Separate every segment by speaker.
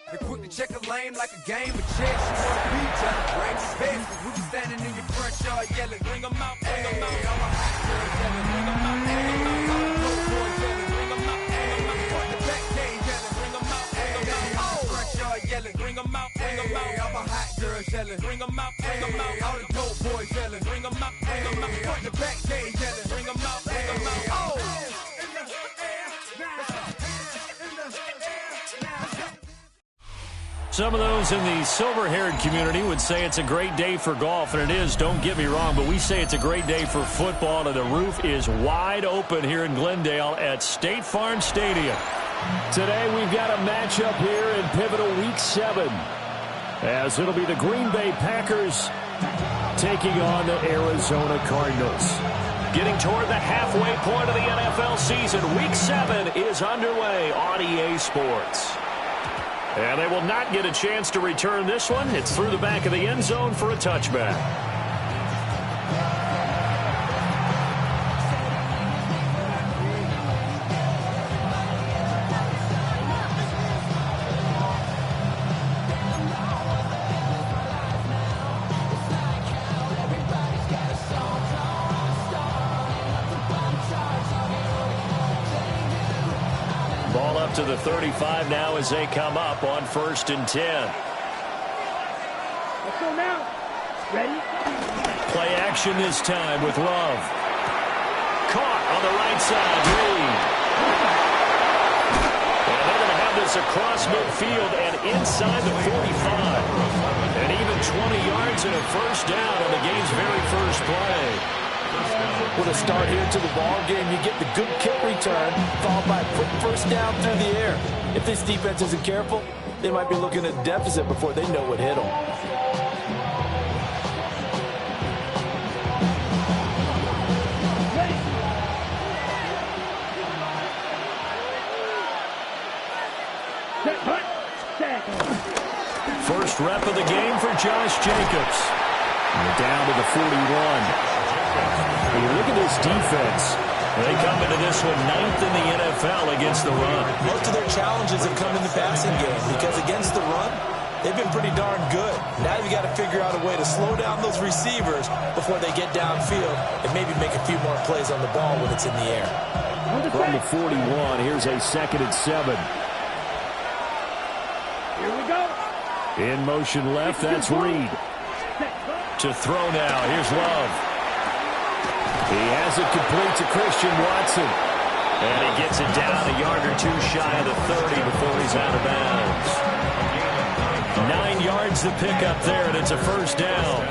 Speaker 1: They quick to check a lane like a game of chess. You wanna be trying to break your best. We be standing in your front yard yelling, bring 'em out, bring 'em out. All my hot girls yelling, bring 'em out, bring 'em out. All the dope boys yelling, bring 'em out, bring 'em out. Front to back gate yelling, bring 'em out, bring 'em out. All the front yard yelling, bring 'em out, bring 'em out. All my hot girls yelling, bring 'em out, bring 'em out. All the dope boys yelling, bring 'em out, bring 'em out. Front to back gate yelling, bring 'em out, bring 'em out. Oh!
Speaker 2: Some of those in the silver-haired community would say it's a great day for golf, and it is, don't get me wrong, but we say it's a great day for football, and the roof is wide open here in Glendale at State Farm Stadium. Today we've got a matchup here in pivotal Week 7, as it'll be the Green Bay Packers taking on the Arizona Cardinals. Getting toward the halfway point of the NFL season, Week 7 is underway on EA Sports. And they will not get a chance to return this one. It's through the back of the end zone for a touchback. Ball up to the 35 now as they come up on 1st and 10.
Speaker 3: Let's go now. Ready?
Speaker 2: Play action this time with Love. Caught on the right side, Reed. And they're going to have this across midfield and inside the 45. And even 20 yards and a first down on the game's very first play.
Speaker 4: With a start here to the ball game, you get the good kick return, followed by a quick first down through the air. If this defense isn't careful, they might be looking at a deficit before they know what hit them.
Speaker 2: First rep of the game for Josh Jacobs. And down to the 41. When you look at this defense, they come into this one 9th in the NFL against the run.
Speaker 4: Most of their challenges have come in the passing game because against the run, they've been pretty darn good. Now you've got to figure out a way to slow down those receivers before they get downfield and maybe make a few more plays on the ball when it's in the air.
Speaker 2: From the 41, here's a 2nd and 7.
Speaker 3: Here we go.
Speaker 2: In motion left, that's Reed. To throw now, here's Love. He has it complete to Christian Watson. And he gets it down a yard or two shy of the 30 before he's out of bounds. 9 yards to pick up there, and it's a first down.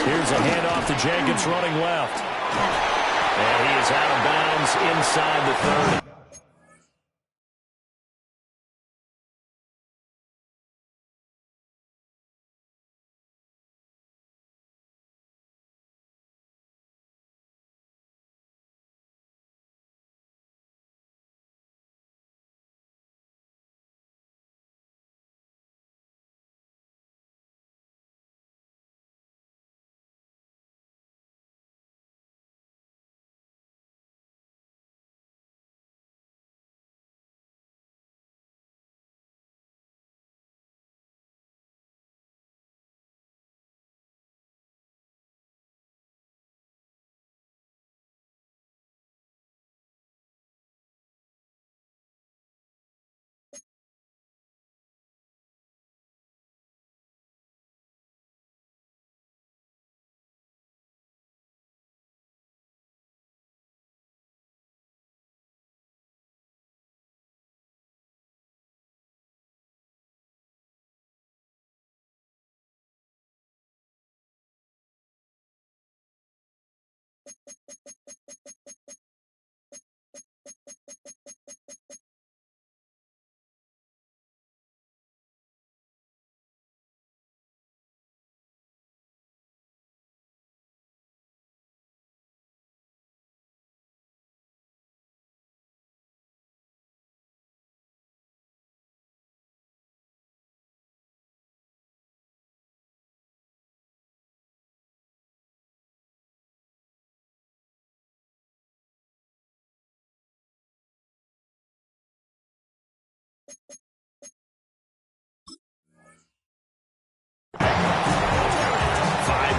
Speaker 2: Here's a handoff to Jacobs running left. And he is out of bounds inside the 30.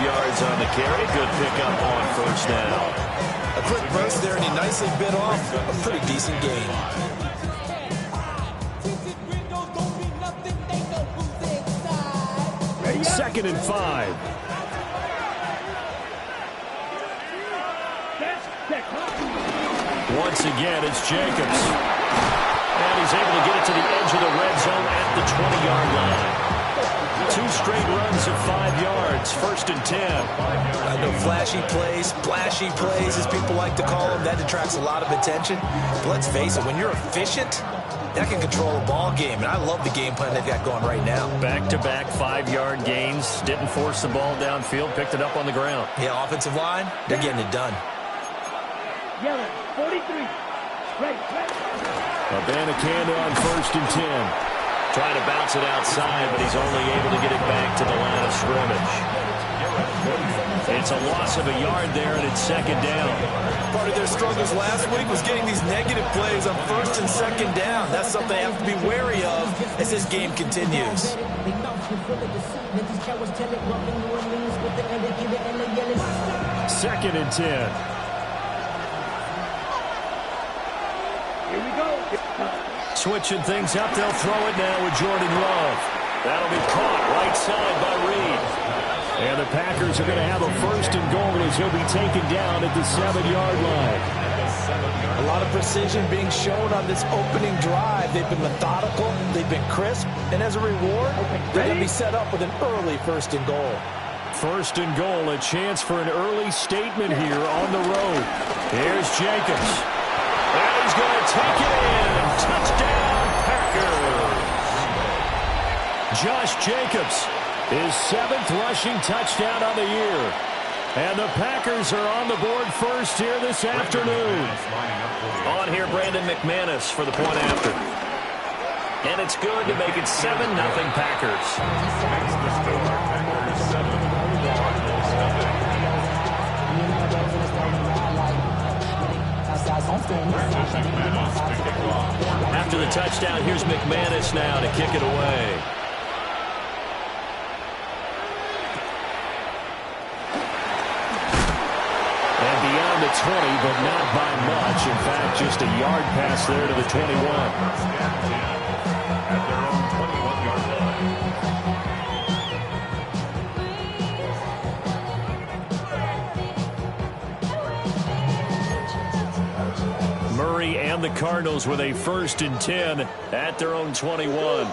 Speaker 2: yards on the carry. Good pickup on first down.
Speaker 4: A quick burst there, and he nicely bit off a pretty decent gain.
Speaker 2: Second and 5. Once again, it's Jacobs. And he's able to get it to the edge of the red zone at the 20-yard line. 2 straight runs of 5 yards, first and 10.
Speaker 4: I know flashy plays, splashy plays, as people like to call them, that attracts a lot of attention. But let's face it, when you're efficient, that can control a ball game. And I love the game plan they've got going right now.
Speaker 2: Back-to-back 5-yard gains. Didn't force the ball downfield, picked it up on the ground.
Speaker 4: Yeah, offensive line, they're getting it done.
Speaker 3: Yellow, 43. Right.
Speaker 2: Abanikanda on first and 10. Trying to bounce it outside, but he's only able to get it back to the line of scrimmage. It's a loss of a yard there, and it's second down.
Speaker 4: Part of their struggles last week was getting these negative plays on first and second down. That's something they have to be wary of as this game continues.
Speaker 2: Second and 10.
Speaker 3: Here we go.
Speaker 2: Switching things up, they'll throw it now with Jordan Love. That'll be caught right side by Reed. And the Packers are going to have a first and goal as he'll be taken down at the 7-yard line.
Speaker 4: A lot of precision being shown on this opening drive. They've been methodical, they've been crisp, and as a reward, they're going to be set up with an early first and goal.
Speaker 2: First and goal, a chance for an early statement here on the road. Here's Jacobs. And he's going to take it in. Touchdown, Packers. Josh Jacobs, his 7th rushing touchdown of the year. And the Packers are on the board first here this afternoon. On here, Brandon McManus for the point after. And it's good to make it 7-0 Packers. After the touchdown, here's McManus now to kick it away. And beyond the 20, but not by much. In fact, just a yard pass there to the 21. At their own 21-yard line. Murray and the Cardinals with a first and 10 at their own 21.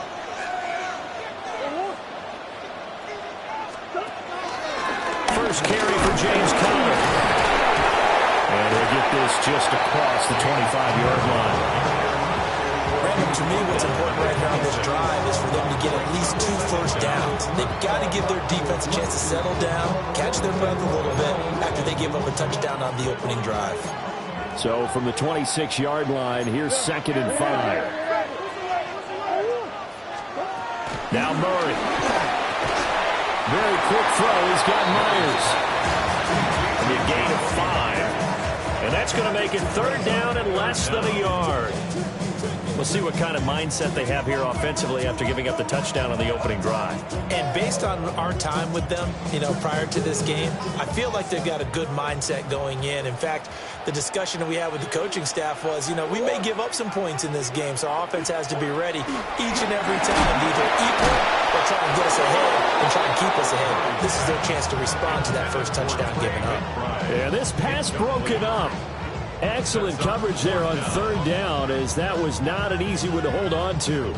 Speaker 2: First carry for James Conner. And he'll get this just across the 25-yard line.
Speaker 4: Brandon, to me, what's important right now on this drive is for them to get at least 2 first downs. They've got to give their defense a chance to settle down, catch their breath a little bit after they give up a touchdown on the opening drive.
Speaker 2: So from the 26-yard line, here's second and 5. Now Murray. Very quick throw. He's got Myers. And a gain of 5. And that's going to make it third down and less than a yard. We'll see what kind of mindset they have here offensively after giving up the touchdown on the opening drive.
Speaker 4: And based on our time with them, prior to this game, I feel like they've got a good mindset going in. In fact, the discussion that we had with the coaching staff was, we may give up some points in this game, so our offense has to be ready each and every time to either equal or try and get us ahead and try and keep us ahead. This is their chance to respond to that first touchdown given up.
Speaker 2: Yeah, this pass broken up. Excellent coverage there on third down, as that was not an easy one to hold on to.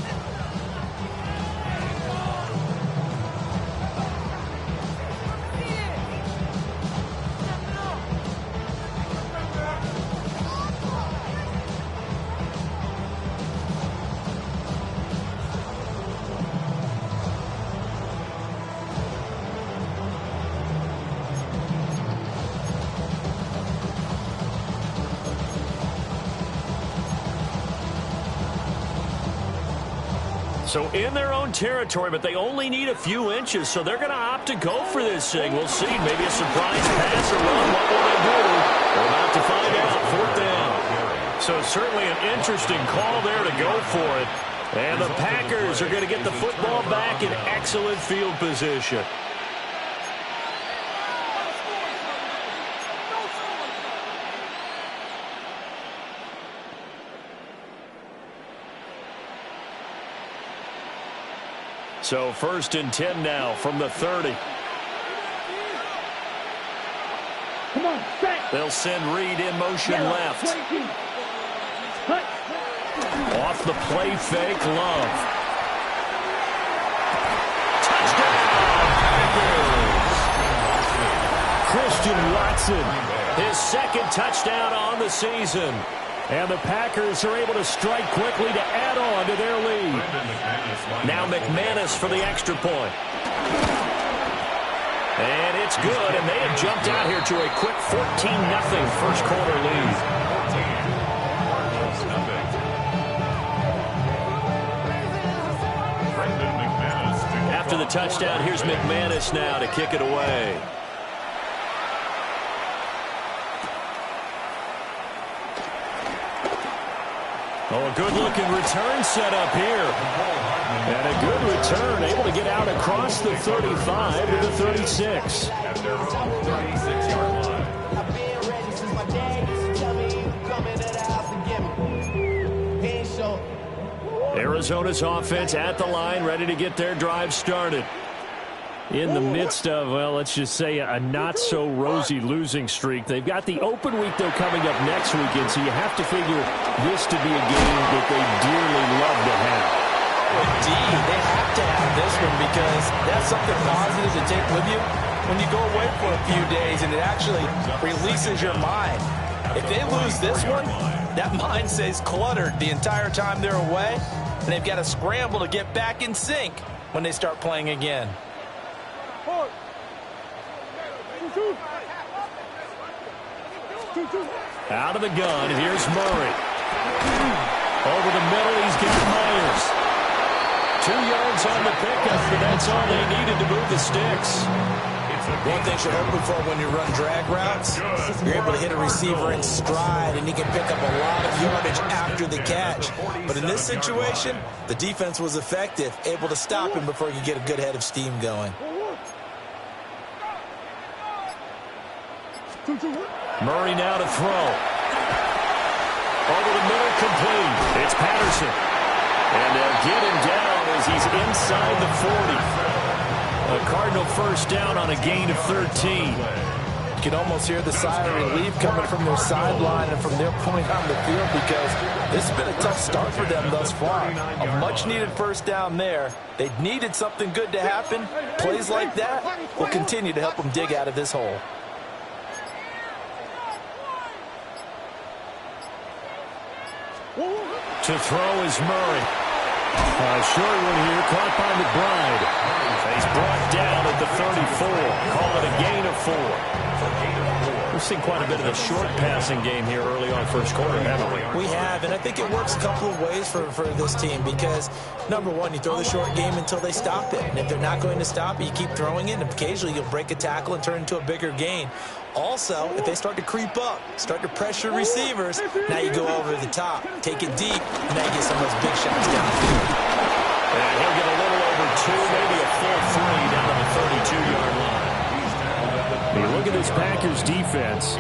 Speaker 2: So in their own territory, but they only need a few inches, so they're going to opt to go for this thing. We'll see. Maybe a surprise pass or run. What will they do? We're about to find out. Fourth down. So certainly an interesting call there to go for it. And the Packers are going to get the football back in excellent field position. So 1st and 10 now from the 30.
Speaker 3: Come on, set.
Speaker 2: They'll send Reed in motion left. Off the play fake, Love. Touchdown, Packers! Christian Watson, his 2nd touchdown on the season. And the Packers are able to strike quickly to add on to their lead. Now McManus for the extra point. And it's good, and they have jumped out here to a quick 14-0 first quarter lead. After the touchdown, here's McManus now to kick it away. Oh, a good-looking return set up here. And a good return, able to get out across the 35 to the 36. At their own 36-yard line. Arizona's offense at the line, ready to get their drive started. In the midst of, well, let's just say a not-so-rosy losing streak. They've got the open week, though, coming up next weekend, so you have to figure this to be a game that they dearly love to have.
Speaker 4: Indeed, they have to have this one because that's something positive to take with you when you go away for a few days, and it actually releases your mind. If they lose this one, that mind stays cluttered the entire time they're away, and they've got to scramble to get back in sync when they start playing again.
Speaker 2: Out of the gun, here's Murray. Over the middle, he's got Myers. 2 yards on the pickup, but that's all they needed to move the sticks.
Speaker 4: One thing you're hoping for when you run drag routes, you're able to hit a receiver in stride, and he can pick up a lot of yardage after the catch. But in this situation, the defense was effective, able to stop him before he could get a good head of steam going.
Speaker 2: Murray now to throw. Over the middle, complete. It's Patterson. And they'll get him down as he's inside the 40. A Cardinal first down on a gain of 13.
Speaker 4: You can almost hear the sigh of relief coming from their sideline and from their point on the field because this has been a tough start for them thus far. A much-needed first down there. They needed something good to happen. Plays like that will continue to help them dig out of this hole.
Speaker 2: To throw is Murray. Short one here, caught by McBride. He's brought down at the 34. Call it a gain of 4. We've seen quite a bit of the short passing game here early on first quarter, haven't we?
Speaker 4: We have, and I think it works a couple of ways for this team because, number one, you throw the short game until they stop it. And if they're not going to stop it, you keep throwing it, and occasionally you'll break a tackle and turn it into a bigger gain. Also, if they start to creep up, start to pressure receivers, now you go over the top, take it deep, and now you get some of those big shots downfield.
Speaker 2: And he'll get a little over 2, maybe a full 3 down to the 32-yard line. You look at this Packers defense,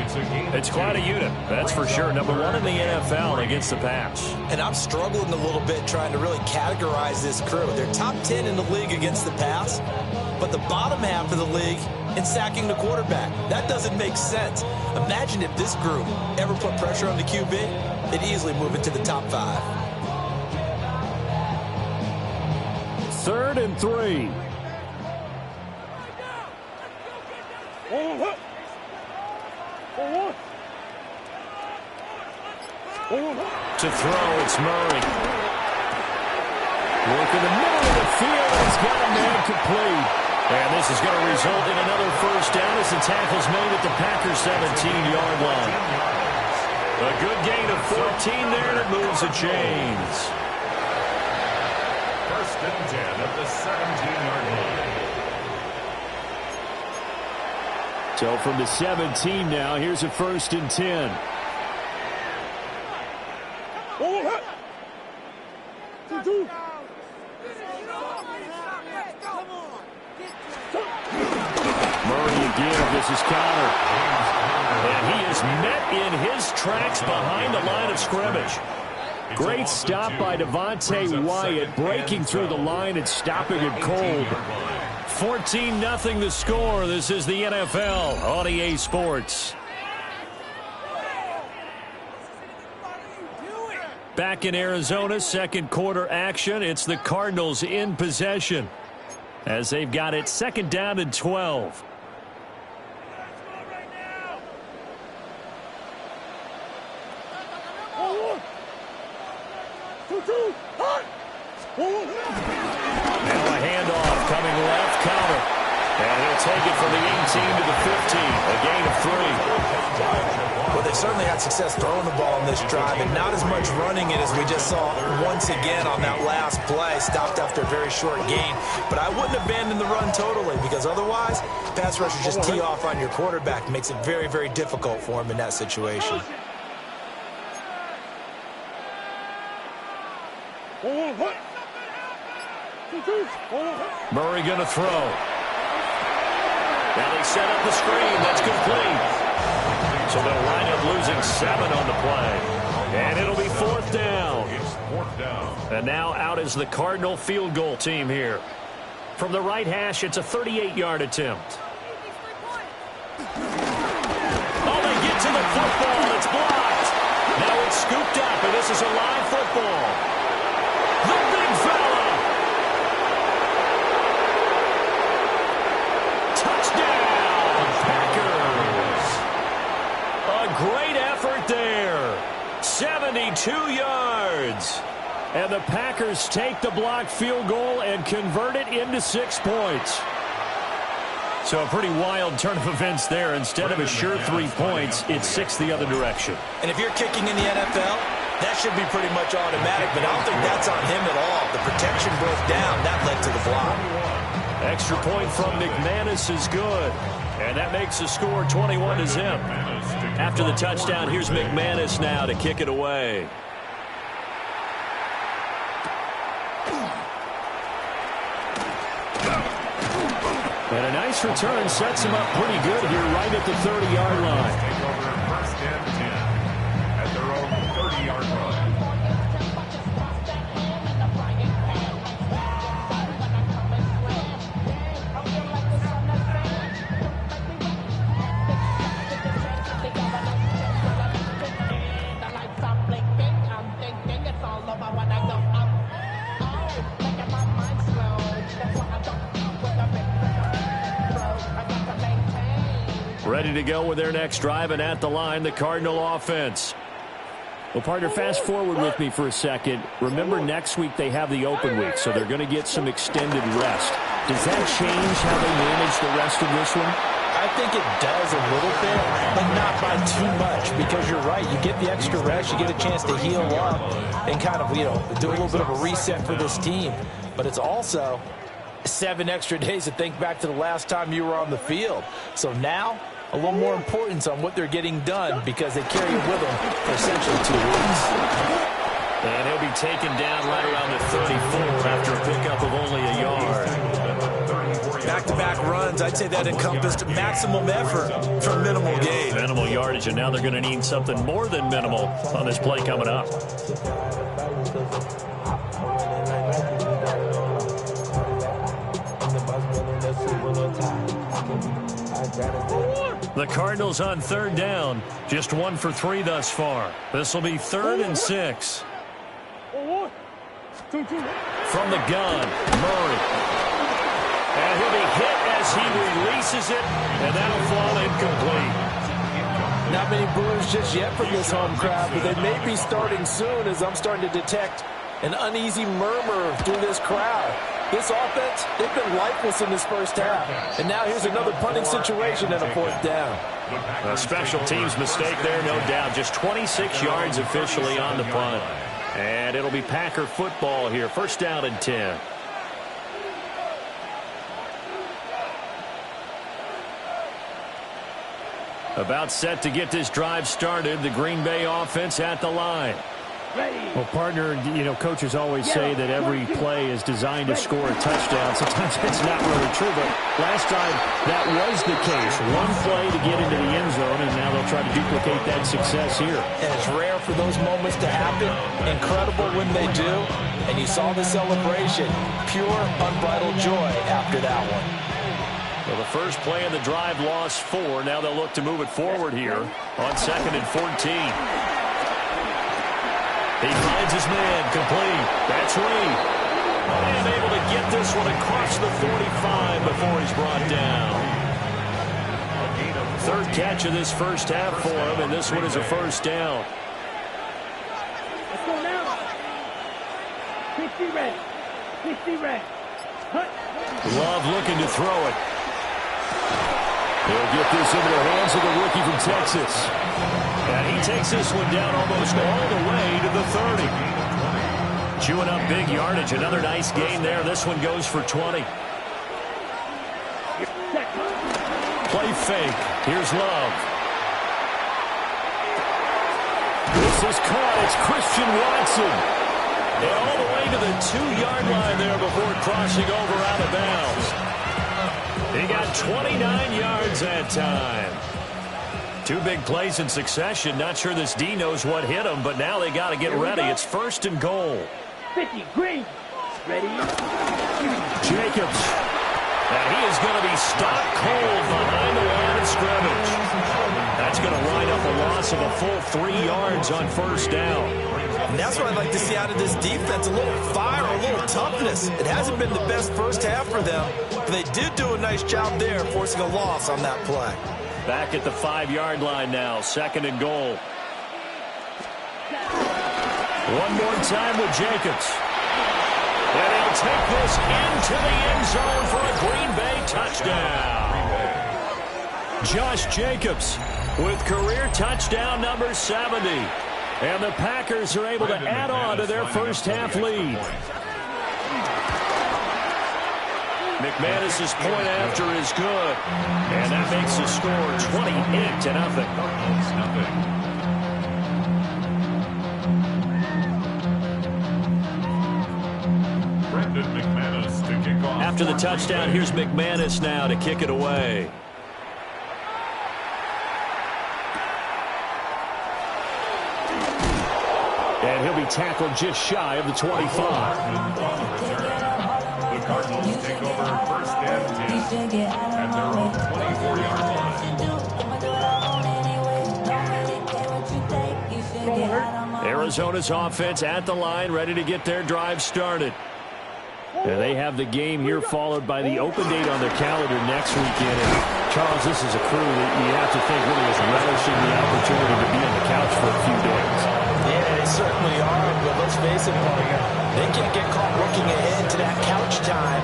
Speaker 2: it's quite a unit, that's for sure. Number 1 in the NFL against the pass.
Speaker 4: And I'm struggling a little bit trying to really categorize this crew. They're top 10 in the league against the pass, but the bottom half of the league in sacking the quarterback. That doesn't make sense. Imagine if this group ever put pressure on the QB, they'd easily move into the top 5.
Speaker 2: 3rd and 3. To throw, it's Murray. Work in the middle of the field, he's got a man complete. And this is going to result in another first down as the tackle's made at the Packers' 17-yard line. A good gain of 14 there, and it moves the chains. 1st and 10 at the 17-yard line. So from the 17 now, here's a 1st and 10. give. This is countered. And he is met in his tracks behind the line of scrimmage. Great stop by Devontae Wyatt, breaking through the line and stopping it cold. 14-0 the score. This is the NFL on EA Sports. Back in Arizona, second quarter action. It's the Cardinals in possession as they've got it second down and 12. Now a handoff coming left, counter. And he'll take it from the 18 to the 15, a gain of 3.
Speaker 4: Well, they certainly had success throwing the ball in this drive, and not as much running it as we just saw once again on that last play. Stopped after a very short gain. But I wouldn't abandon the run totally, because otherwise, pass rushers just tee off on your quarterback. Makes it very, very difficult for him in that situation.
Speaker 2: Murray going to throw. Now they set up the screen. That's complete. So they'll wind up losing 7 on the play. And it'll be 4th down. And now out is the Cardinal field goal team here. From the right hash, it's a 38-yard attempt. Oh, they get to the football. It's blocked. Now it's scooped up, and this is a live football. The big fella. Touchdown, Packers. A great effort there. 72 yards. And the Packers take the blocked field goal and convert it into 6 points. So a pretty wild turn of events there. Instead of a sure 3 points, it's 6 the other direction.
Speaker 4: And if you're kicking in the NFL, that should be pretty much automatic, but I don't think that's on him at all. The protection broke down. That led to the block.
Speaker 2: Extra point from McManus is good. And that makes the score 21-0. After the touchdown, here's McManus now to kick it away. And a nice return sets him up pretty good here right at the 30-yard line.
Speaker 3: Take over 1st and 10 at their own 30-yard line.
Speaker 2: Ready to go with their next drive, and at the line, the Cardinal offense. Well, partner, fast forward with me for a second. Remember, next week they have the open week, so they're going to get some extended rest. Does that change how they manage the rest of this one?
Speaker 4: I think it does a little bit, but not by too much, because you're right. You get the extra rest, you get a chance to heal up and kind of, do a little bit of a reset for this team. But it's also 7 extra days to think back to the last time you were on the field. So now, a little more importance on what they're getting done, because they carry it with them for essentially 2 weeks.
Speaker 2: And he'll be taken down right around the 34 after a pickup of only a yard.
Speaker 4: Back-to-back runs, I'd say that encompassed maximum effort for minimal gain.
Speaker 2: Minimal yardage, and now they're going to need something more than minimal on this play coming up. The Cardinals on 3rd down, just 1 for 3 thus far. This will be 3rd and 6. From the gun, Murray. And he'll be hit as he releases it, and that'll fall incomplete.
Speaker 4: Not many boos just yet from this home crowd, but they may be starting soon, as I'm starting to detect an uneasy murmur through this crowd. This offense, they've been lifeless in this first half. And now here's another punting situation and a 4th down.
Speaker 2: A special teams mistake there, no doubt. Just 26 yards officially on the punt. And it'll be Packer football here. 1st down and 10. About set to get this drive started. The Green Bay offense at the line. Well, partner, you know, coaches always say that every play is designed to score a touchdown. Sometimes it's not really true, but last time that was the case. One play to get into the end zone, and now they'll try to duplicate that success here.
Speaker 4: And it's rare for those moments to happen. Incredible when they do. And you saw the celebration. Pure, unbridled joy after that one.
Speaker 2: Well, the first play of the drive lost 4. Now they'll look to move it forward here on 2nd and 14. He finds his man, complete. That's Reed. And able to get this one across the 45 before he's brought down. Third catch of this first half for him, and this one is a first down.
Speaker 5: Let's go now. 60 red. 60 red.
Speaker 2: Love looking to throw it. He'll get this into the hands of the rookie from Texas. And he takes this one down almost all the way to the 30. Chewing up big yardage. Another nice gain there. This one goes for 20. Play fake. Here's Love. This is caught. It's Christian Watson. And all the way to the 2-yard line there before crossing over out of bounds. He got 29 yards that time. 2 big plays in succession. Not sure this D knows what hit him, but now they got to get ready. It's 1st and goal.
Speaker 5: 50, green. Ready.
Speaker 2: Jacobs. And he is going to be stopped cold behind the line of scrimmage. That's going to wind up a loss of a full 3 yards on 1st down.
Speaker 4: And that's what I'd like to see out of this defense. A little fire, a little toughness. It hasn't been the best first half for them, but they did do a nice job there, forcing a loss on that play.
Speaker 2: Back at the 5-yard line now, 2nd and goal. One more time with Jacobs. And he'll take this into the end zone for a Green Bay touchdown. Josh Jacobs with career touchdown number 70. And the Packers are able to add on to their first half lead. McManus's point after is good. And that makes the score 28-0. After the touchdown, here's McManus now to kick it away. And he'll be tackled just shy of the 25.
Speaker 3: The Cardinals take over 1st and 10 at their own 24-yard line.
Speaker 2: Arizona's offense at the line, ready to get their drive started. And they have the game here followed by the open date on their calendar next weekend. And Charles, this is a crew that you have to think really is relishing the opportunity to be on the couch for a few days.
Speaker 4: Yeah, they certainly are, but let's face it, partner, they can't get caught looking ahead to that couch time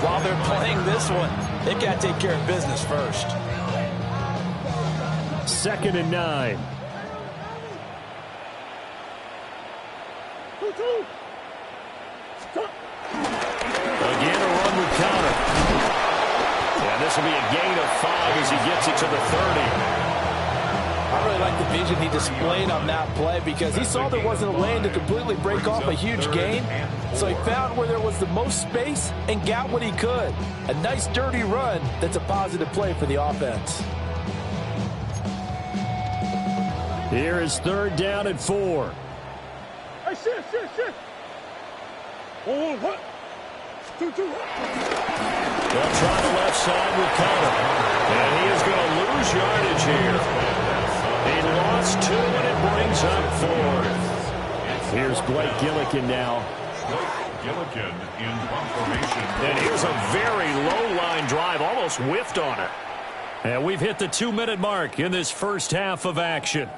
Speaker 4: while they're playing this one. They've got to take care of business first.
Speaker 2: 2nd and 9. Again, a run with counter. And this will be a gain of 5 as he gets it to the 30.
Speaker 4: I really like the vision he displayed on that play because he saw there wasn't a lane to completely break off a huge gain. So he found where there was the most space and got what he could. A nice dirty run that's a positive play for the offense.
Speaker 2: Here is 3rd down and 4.
Speaker 5: Hey, shift. What? 2.
Speaker 2: They'll try the left side with Connor. And he is going to lose yardage here. He lost 2, and it brings up 4th. Here's Blake Gillikin now.
Speaker 3: Gillikin in formation.
Speaker 2: And here's a very low-line drive, almost whiffed on it. And we've hit the 2-minute mark in this first half of action.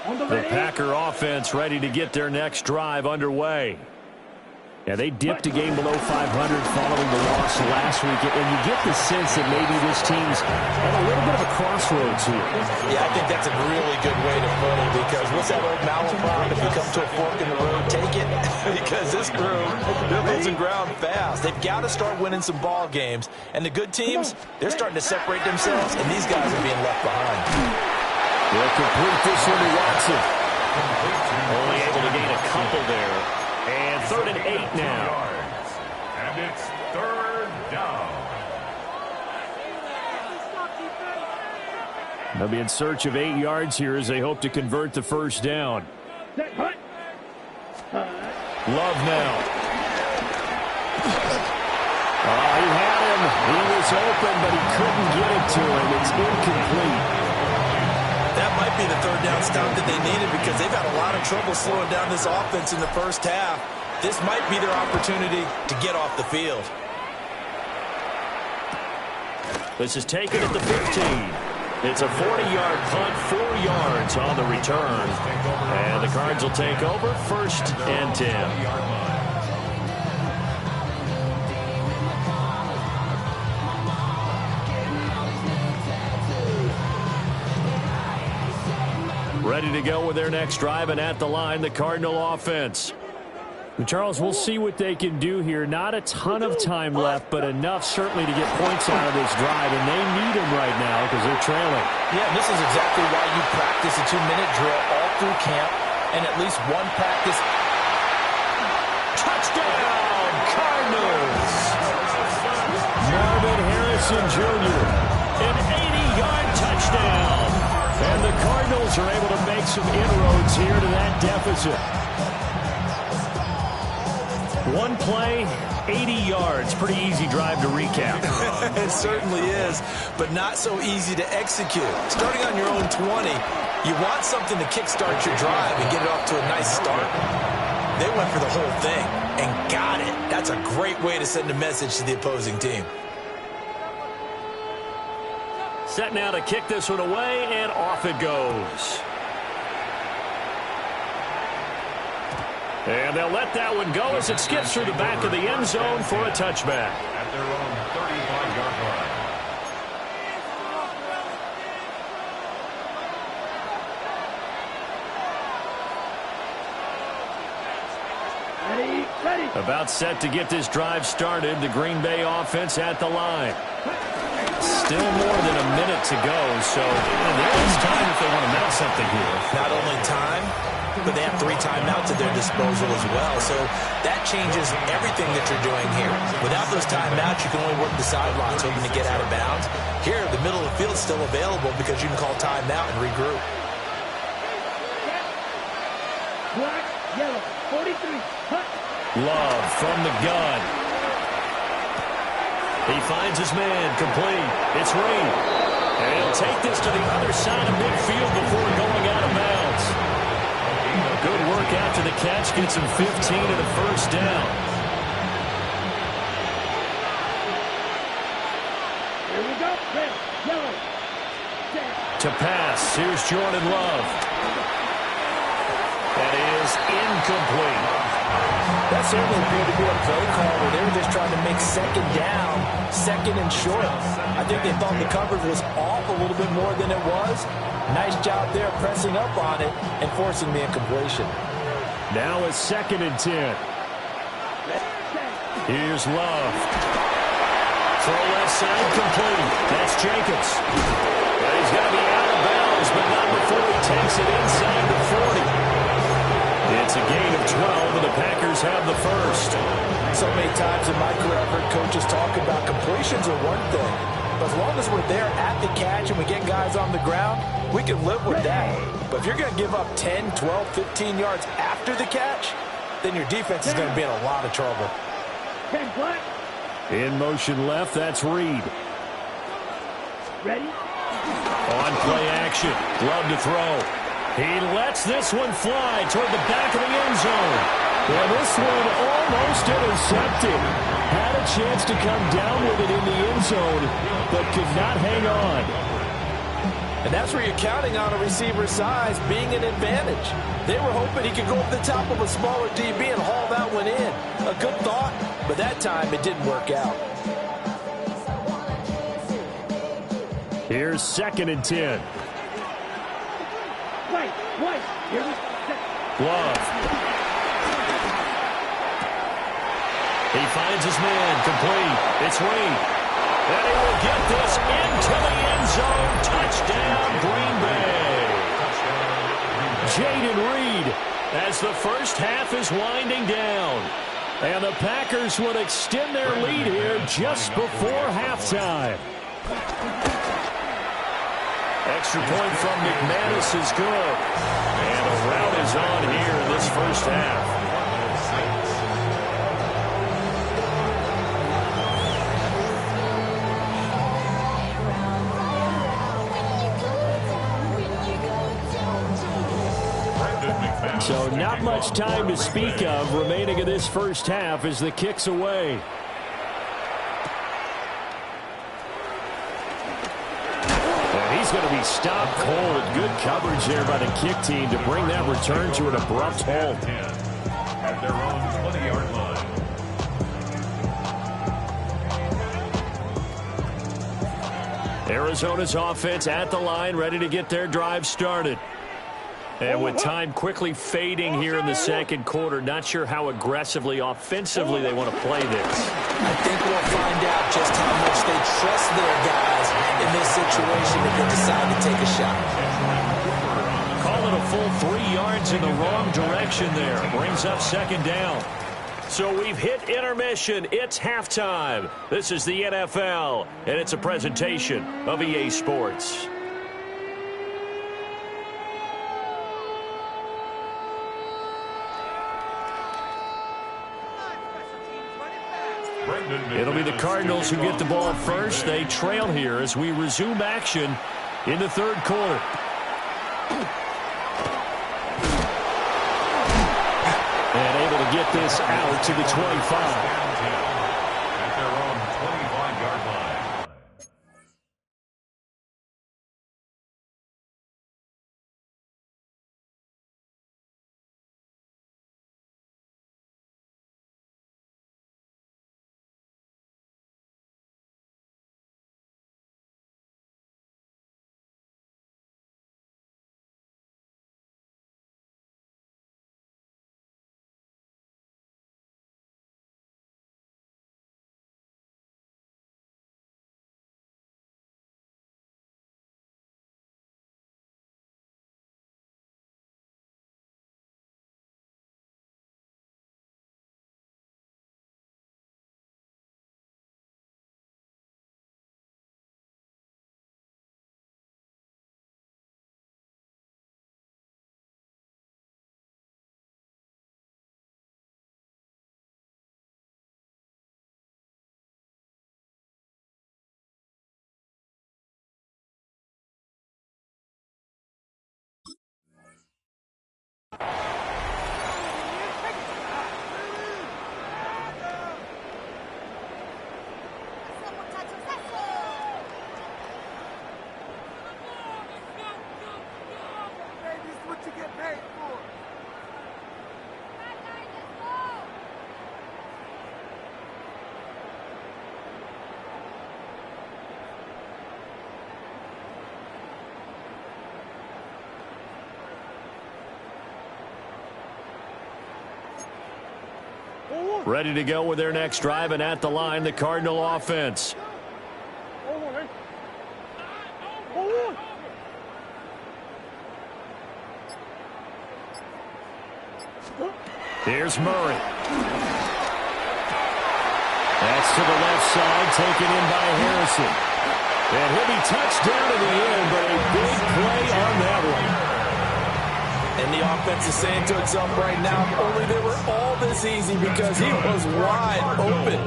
Speaker 2: The Packer offense ready to get their next drive underway. Yeah, they dipped a game below 500 following the loss last week, and you get the sense that maybe this team's at a little bit of a crossroads here.
Speaker 4: Yeah, I think that's a really good way to put it because what's that old malaprop? If you come to a fork in the road, take it. Because this crew, they're losing ground fast. They've got to start winning some ball games. And the good teams, they're starting to separate themselves, and these guys are being left behind.
Speaker 2: They'll complete this one to Watson. Only able to gain a couple there. And 3rd and 8 now.
Speaker 3: And it's 3rd down.
Speaker 2: They'll be in search of 8 yards here as they hope to convert the first down. Love now. Oh, he had him. He was open, but he couldn't get it to him. It's incomplete.
Speaker 4: That might be the 3rd down stop that they needed because they've had a lot of trouble slowing down this offense in the first half. This might be their opportunity to get off the field.
Speaker 2: This is taken at the 15. It's a 40-yard punt, 4 yards on the return. And the Cards will take over 1st and 10. Ready to go with their next drive, and at the line, the Cardinal offense. Charles, we'll see what they can do here. Not a ton of time left, but enough certainly to get points out of this drive, and they need them right now because they're trailing.
Speaker 4: Yeah, this is exactly why you practice a 2-minute drill all through camp and at least one practice.
Speaker 2: Touchdown, Cardinals! Marvin Harrison Jr., an 80-yard touchdown. And the Cardinals are able to make some inroads here to that deficit. One play, 80 yards. Pretty easy drive to recap.
Speaker 4: It certainly is, but not so easy to execute. Starting on your own 20, you want something to kickstart your drive and get it off to a nice start. They went for the whole thing and got it. That's a great way to send a message to the opposing team.
Speaker 2: Set now to kick this one away, and off it goes. And they'll let that one go as it skips through the back of the end zone for a touchback.
Speaker 3: At their own 35-yard line.
Speaker 5: Ready.
Speaker 2: About set to get this drive started. The Green Bay offense at the line. Still more than a minute to go, so there is time if they want to mount something here.
Speaker 4: Not only time, but they have 3 timeouts at their disposal as well. So that changes everything that you're doing here. Without those timeouts, you can only work the sidelines hoping to get out of bounds. Here, the middle of the field is still available because you can call timeout and regroup.
Speaker 5: Black, yellow, 43, hut.
Speaker 2: Love from the gun. He finds his man, complete. It's Reed. And he'll take this to the other side of midfield before going out of bounds. Good work after the catch, gets him 15 and a first down.
Speaker 5: Here we go. Red, yellow.
Speaker 2: To pass, here's Jordan Love. That is incomplete.
Speaker 4: That certainly appeared to be a play call where they were just trying to make 2nd down, 2nd and short. I think they thought the coverage was off a little bit more than it was. Nice job there pressing up on it and forcing the incompletion.
Speaker 2: Now it's 2nd and 10. Here's Love. Throw left side complete. That's Jacobs. But he's got to be out of bounds, but not before he takes it inside the 40. It's a gain of 12, and the Packers have the first.
Speaker 4: So many times in my career, I've heard coaches talk about completions are one thing. But as long as we're there at the catch and we get guys on the ground, we can live with that. But if you're going to give up 10, 12, 15 yards after the catch, then your defense is going to be in a lot of trouble.
Speaker 2: In motion left, that's Reed.
Speaker 5: Ready?
Speaker 2: On play action, Love to throw. He lets this one fly toward the back of the end zone. And this one almost intercepted. Had a chance to come down with it in the end zone, but could not hang on.
Speaker 4: And that's where you're counting on a receiver's size being an advantage. They were hoping he could go up the top of a smaller DB and haul that one in. A good thought, but that time it didn't work out.
Speaker 2: Here's 2nd and 10.
Speaker 5: White. Here we go.
Speaker 2: Love. He finds his man, complete. It's Reed. And he will get this into the end zone. Touchdown, Green Bay. Jaden Reed as the first half is winding down. And the Packers would extend their lead here just before halftime. Extra point from McManus is good. And a rout is on here in this first half. So not much time to speak of remaining in this first half as the kick's away. And he's going to be stopped cold. Good coverage there by the kick team to bring that return to an abrupt halt.
Speaker 3: At their own 20-yard line.
Speaker 2: Arizona's offense at the line, ready to get their drive started. And with time quickly fading here in the second quarter, not sure how aggressively, offensively they want to play this.
Speaker 4: I think we'll find out just how much they trust their guys in this situation if they decide to take a shot.
Speaker 2: Call it a full 3 yards in the wrong direction there. Brings up second down. So we've hit intermission. It's halftime. This is the NFL, and it's a presentation of EA Sports. It'll be the Cardinals who get the ball first. They trail here as we resume action in the third quarter. And able to get this out to the 25.
Speaker 3: At their own 25-yard line.
Speaker 2: Ready to go with their next drive, and at the line, the Cardinal offense. Here's Murray. That's to the left side, taken in by Harrison. And he'll be touched down in the end, but a big play on that one.
Speaker 4: And the offense is saying to itself right now, only they were all this easy because he was wide open.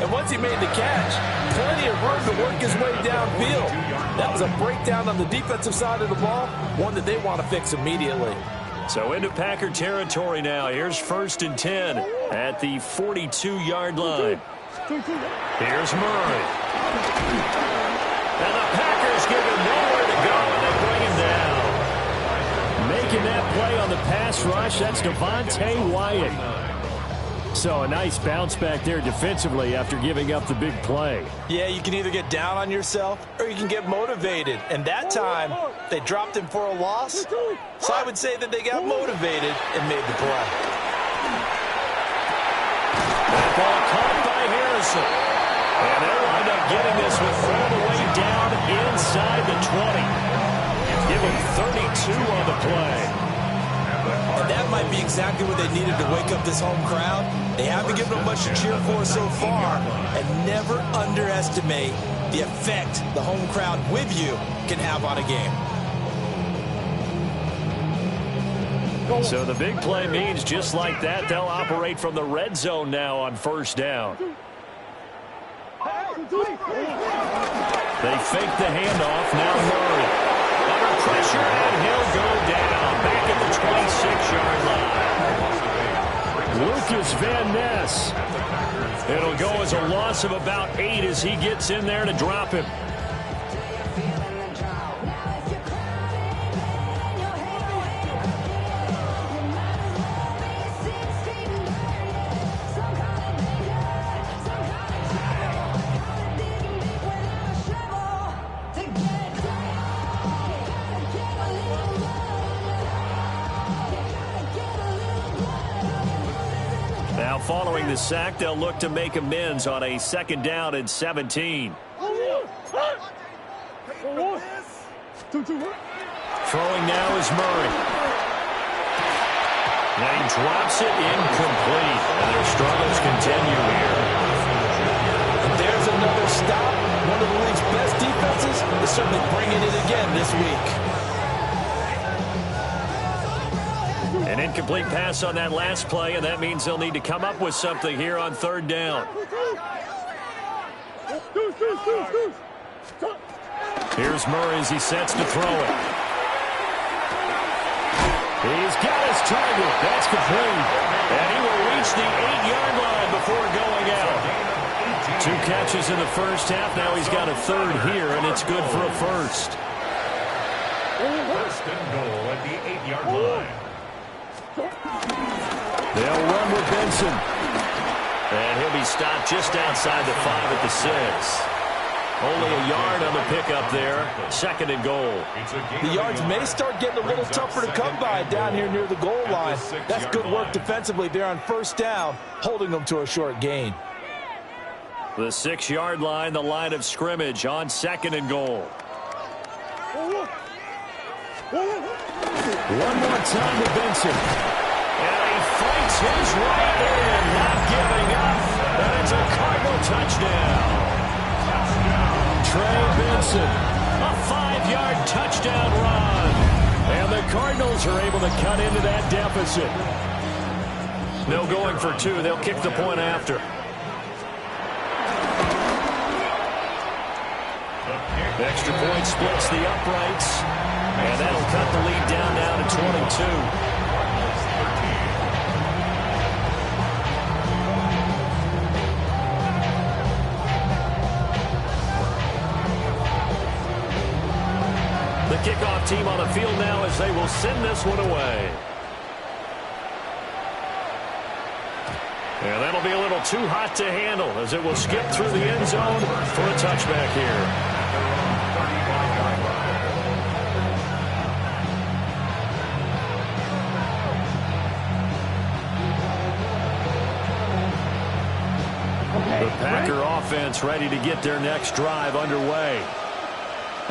Speaker 4: And once he made the catch, plenty of room to work his way downfield. That was a breakdown on the defensive side of the ball, one that they want to fix immediately.
Speaker 2: So into Packer territory now. Here's 1st and 10 at the 42-yard line. Here's Murray. And the Packers give him nowhere to go, and they bring him down. Making that play on the pass rush, that's Devontae Wyatt. So a nice bounce back there defensively after giving up the big play.
Speaker 4: Yeah, you can either get down on yourself or you can get motivated. And that time, they dropped him for a loss. So I would say that they got motivated and made the play.
Speaker 2: That ball caught Wilson. And they'll wind up getting this one all the way down inside the 20. Give them 32 on the play.
Speaker 4: And that might be exactly what they needed to wake up this home crowd. They haven't given them much to cheer for so far. And never underestimate the effect the home crowd with you can have on a game.
Speaker 2: So the big play means just like that, they'll operate from the red zone now on first down. They fake the handoff. Now Murray. Under pressure, and he'll go down. Back at the 26-yard line. Lucas Van Ness. It'll go as a loss of about 8 as he gets in there to drop him. Now following the sack, they'll look to make amends on a 2nd down and 17. Throwing now is Murray. And he drops it incomplete. And their struggles continue here.
Speaker 4: And there's another stop. One of the league's best defenses is certainly bringing it again this week.
Speaker 2: An incomplete pass on that last play, and that means they'll need to come up with something here on 3rd down. Here's Murray as he sets to throw it. He's got his target. That's complete. And he will reach the 8-yard line before going out. 2 catches in the first half. Now he's got a 3rd here, and it's good for a first.
Speaker 3: First and goal at the 8-yard line.
Speaker 2: They'll run with Benson. And he'll be stopped just outside the 5 at the 6. Only a yard on the pickup there. 2nd and goal.
Speaker 4: The yards may start getting a little tougher to come by down here near the goal line. That's good work defensively there on 1st down, holding them to a short gain.
Speaker 2: The 6-yard line, the line of scrimmage on 2nd and goal. One more time to Benson. And he fights his way in, not giving up. And it's a Cardinal touchdown. Trey Benson, a 5-yard touchdown run. And the Cardinals are able to cut into that deficit. No going for 2. They'll kick the point after. Extra point splits the uprights. And that'll cut the lead down now to 22. The kickoff team on the field now as they will send this one away. And that'll be a little too hot to handle as it will skip through the end zone for a touchback here. The Packer offense ready to get their next drive underway.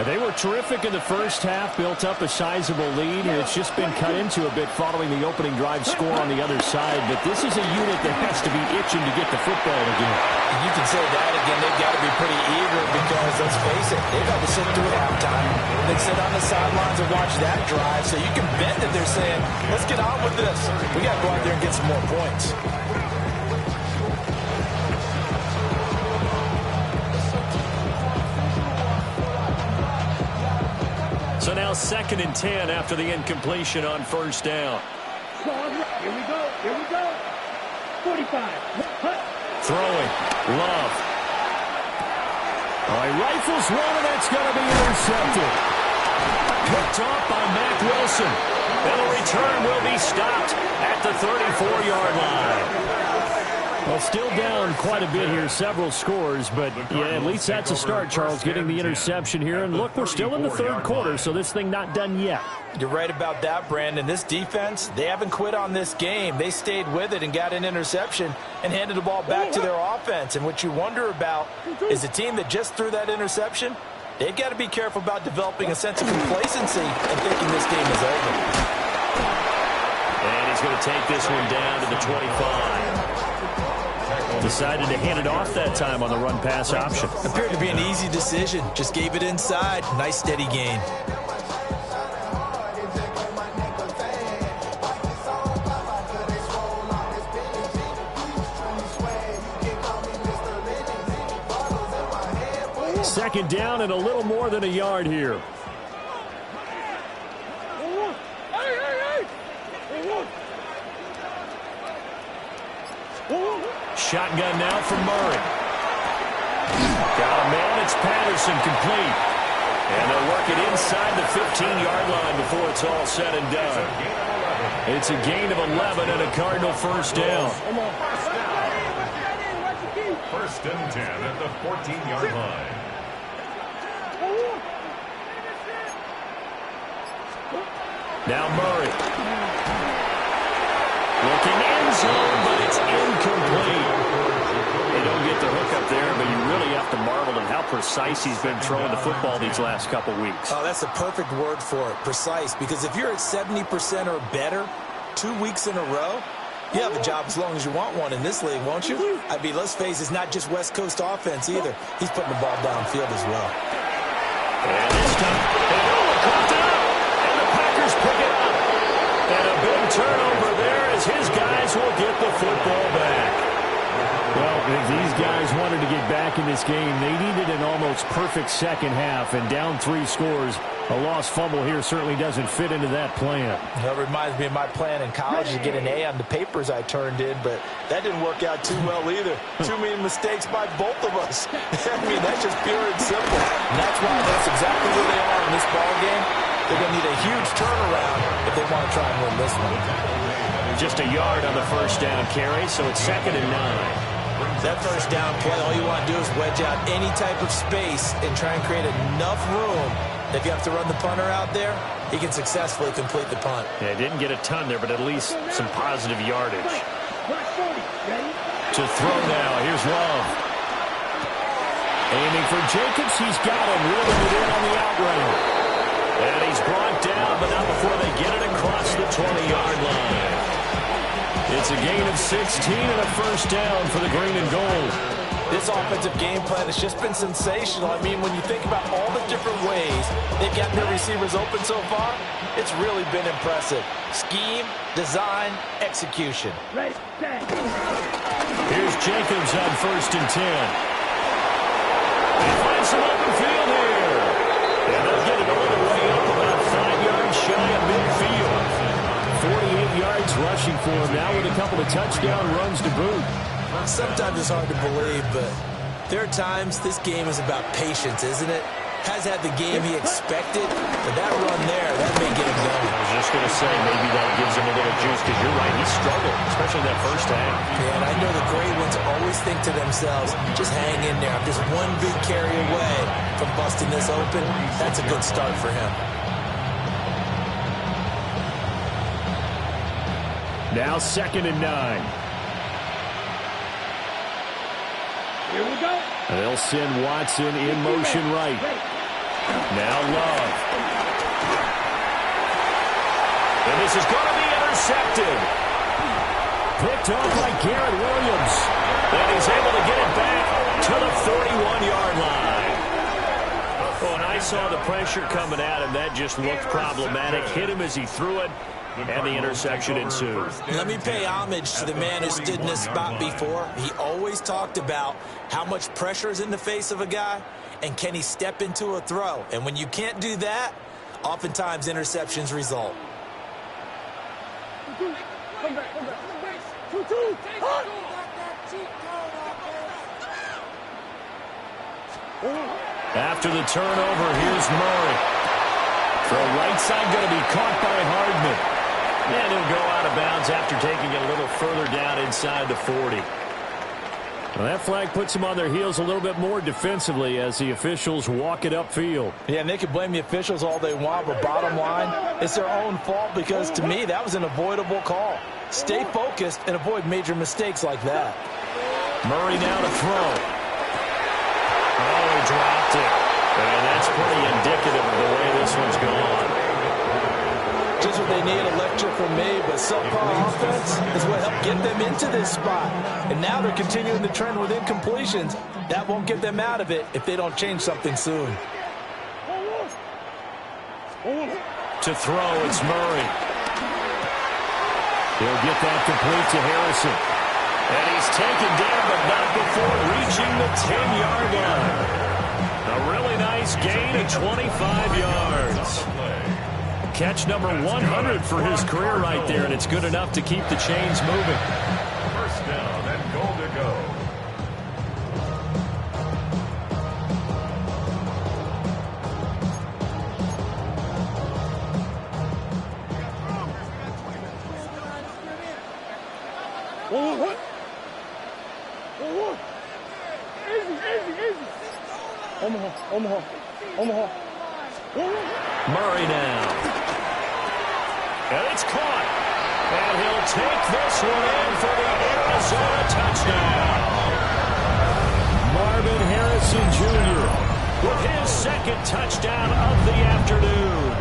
Speaker 2: And they were terrific in the first half, built up a sizable lead, and it's just been cut into a bit following the opening drive score on the other side. But this is a unit that has to be itching to get the football again.
Speaker 4: You can say that again. They've got to be pretty eager because, let's face it, they've had to sit through halftime. They sit on the sidelines and watch that drive. So you can bet that they're saying, let's get on with this. We got to go out there and get some more points.
Speaker 2: So now 2nd and 10 after the incompletion on 1st down.
Speaker 5: Here we go. Here we go. 45.
Speaker 2: Throwing. Love. He rifles one, and that's going to be intercepted. Picked off by Mack Wilson. And the return will be stopped at the 34-yard line. Well, still down quite a bit here, several scores, but yeah, at least that's a start, Charles, getting the interception here. And look, we're still in the third quarter, so this thing not done yet.
Speaker 4: You're right about that, Brandon. This defense, they haven't quit on this game. They stayed with it and got an interception and handed the ball back to their offense. And what you wonder about is a team that just threw that interception, they've got to be careful about developing a sense of complacency and thinking this game is over.
Speaker 2: And he's going to take this one down to the 25. Decided to hand it off that time on the run-pass option.
Speaker 4: Appeared to be an easy decision. Just gave it inside. Nice, steady gain.
Speaker 2: Second down and a little more than a yard here. Shotgun now from Murray. Got a man, it's Patterson, complete. And they'll work it inside the 15-yard line before it's all said and done. It's a gain of 11 and a Cardinal first down.
Speaker 3: First and 10 at the 14-yard line.
Speaker 2: Now Murray. Looking end zone, but it's incomplete. They don't get the hook up there, but you really have to marvel at how precise he's been throwing the football these last couple weeks.
Speaker 4: Oh, that's a perfect word for it, precise, because if you're at 70% or better 2 weeks in a row, you have a job as long as you want one in this league, won't you? I mean, let's face it, it's not just West Coast offense either. He's putting the ball downfield as well.
Speaker 2: And this time, caught it up, and the Packers pick it up. And a big turnover there as his guys will get the football back. Well, if these guys wanted to get back in this game, they needed an almost perfect second half, and down 3 scores. A lost fumble here certainly doesn't fit into that plan.
Speaker 4: That reminds me of my plan in college to get an A on the papers I turned in, but that didn't work out too well either. Too many mistakes by both of us. I mean, that's just pure and simple. And that's why that's exactly where they are in this ball game. They're going to need a huge turnaround if they want to try and win this one.
Speaker 2: Just a yard on the first down carry, so it's 2nd and 9.
Speaker 4: That first down play, all you want to do is wedge out any type of space and try and create enough room. If you have to run the punter out there, he can successfully complete the punt.
Speaker 2: Yeah, didn't get a ton there, but at least some positive yardage. To throw now, here's Love. Aiming for Jacobs, he's got him, reeling it in on the out route. And he's brought down, but not before they get it across the 20-yard line. It's a gain of 16 and a first down for the green and gold.
Speaker 4: This offensive game plan has just been sensational. I mean, when you think about all the different ways they've gotten their receivers open so far, it's really been impressive. Scheme, design, execution.
Speaker 2: Here's Jacobs on 1st and 10. He finds some open field here. And they'll get it all the way up about 5 yards shy of midfield. 48 yards rushing for him now with a couple of touchdown runs to boot.
Speaker 4: Sometimes it's hard to believe, but there are times this game is about patience, isn't it? Has had the game he expected, but that run there, that may get him going.
Speaker 2: I was just going to say, maybe that gives him a little juice, because you're right, he struggled, especially that first half.
Speaker 4: Yeah, and I know the great ones always think to themselves, just hang in there. I'm just one big carry away from busting this open. That's a good start for him.
Speaker 2: Now 2nd and 9.
Speaker 5: Here we go.
Speaker 2: They'll send Watson in motion right. Now Love. And this is going to be intercepted. Picked off by Garrett Williams. And he's able to get it back to the 41-yard line. Oh, and I saw the pressure coming at him. That just looked problematic. Hit him as he threw it. And the interception ensues.
Speaker 4: Let me pay homage to the man who stood in this spot before. He always talked about how much pressure is in the face of a guy and can he step into a throw. And when you can't do that, oftentimes interceptions result.
Speaker 2: After the turnover, here's Murray. Throw right side going to be caught by Hardman. And he'll go out of bounds after taking it a little further down inside the 40. Well, that flag puts them on their heels a little bit more defensively as the officials walk it upfield.
Speaker 4: Yeah, and they can blame the officials all they want, but bottom line, it's their own fault because, to me, that was an avoidable call. Stay focused and avoid major mistakes like that.
Speaker 2: Murray now to throw. Oh, he dropped it. And that's pretty indicative of the way this one's gone.
Speaker 4: Just what they need, a lecture from me, but subpar offense is what helped get them into this spot. And now they're continuing the trend with incompletions. That won't get them out of it if they don't change something soon.
Speaker 2: To throw, it's Murray. He'll get that complete to Harrison. And he's taken down, but not before reaching the 10-yard line. A really nice gain of 25 yards. Catch number 100 for his career right there, and it's good enough to keep the chains moving.
Speaker 3: First down and goal to go.
Speaker 5: Omaha.
Speaker 2: Murray now. And it's caught. And he'll take this one in for the Arizona touchdown. Marvin Harrison Jr. with his second touchdown of the afternoon.